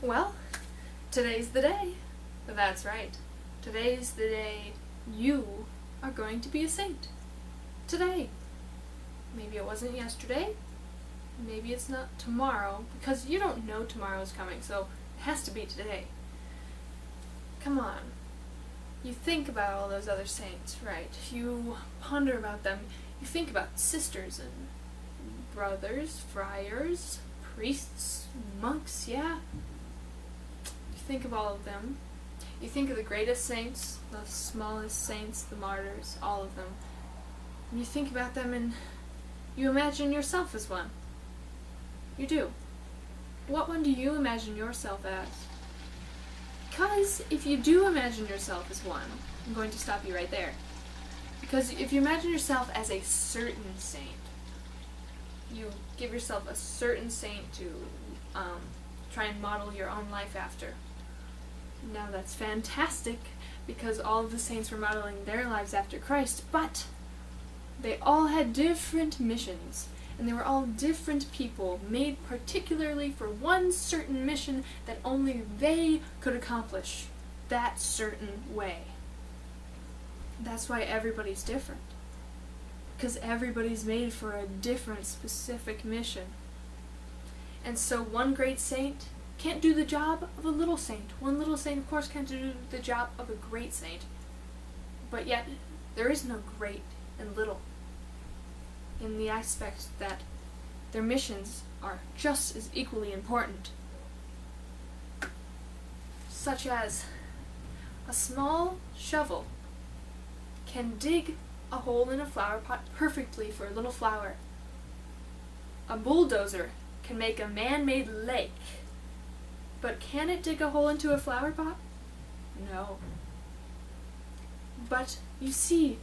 Well, today's the day. That's right. Today's the day you are going to be a saint. Today. Maybe it wasn't yesterday. Maybe it's not tomorrow, because you don't know tomorrow's coming, so it has to be today. Come on. You think about all those other saints, right? You ponder about them. You think about sisters and brothers, friars, priests, monks, yeah? You think of all of them. You think of the greatest saints, the smallest saints, the martyrs, all of them. And you think about them and you imagine yourself as one. You do. What one do you imagine yourself as? Because if you do imagine yourself as one, I'm going to stop you right there. Because if you imagine yourself as a certain saint, you give yourself a certain saint to try and model your own life after. Now that's fantastic, because all of the saints were modeling their lives after Christ, but they all had different missions, and they were all different people, made particularly for one certain mission that only they could accomplish that certain way. That's why everybody's different, because everybody's made for a different specific mission. And so one great saint can't do the job of a little saint. One little saint, of course, can't do the job of a great saint. But yet, there is no great and little, in the aspect that their missions are just as equally important. Such as, a small shovel can dig a hole in a flower pot perfectly for a little flower. A bulldozer can make a man-made lake. But can it dig a hole into a flower pot? No. But you see,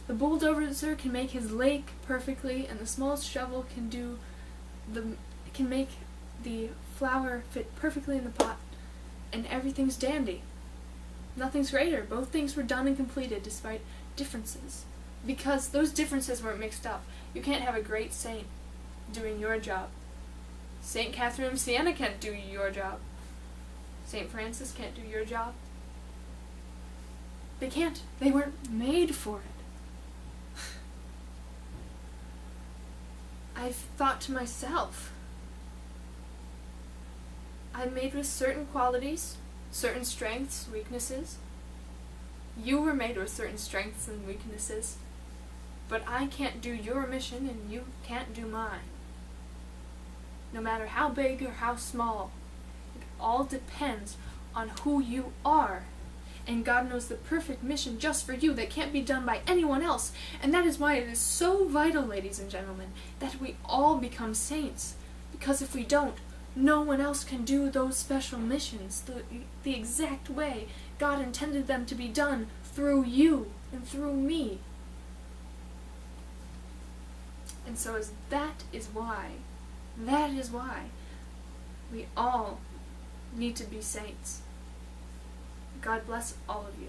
the bulldozer can make his lake perfectly, and the smallest shovel can make the flower fit perfectly in the pot, and everything's dandy. Nothing's greater. Both things were done and completed despite differences, because those differences weren't mixed up. You can't have a great saint doing your job. Saint Catherine of Siena can't do your job. Saint Francis can't do your job. They can't. They weren't made for it. I've thought to myself, I'm made with certain qualities, certain strengths, weaknesses. You were made with certain strengths and weaknesses, but I can't do your mission and you can't do mine. No matter how big or how small, it all depends on who you are. And God knows the perfect mission just for you that can't be done by anyone else. And that is why it is so vital, ladies and gentlemen, that we all become saints. Because if we don't, no one else can do those special missions the exact way God intended them to be done through you and through me. And so that is why we all need to be saints. God bless all of you.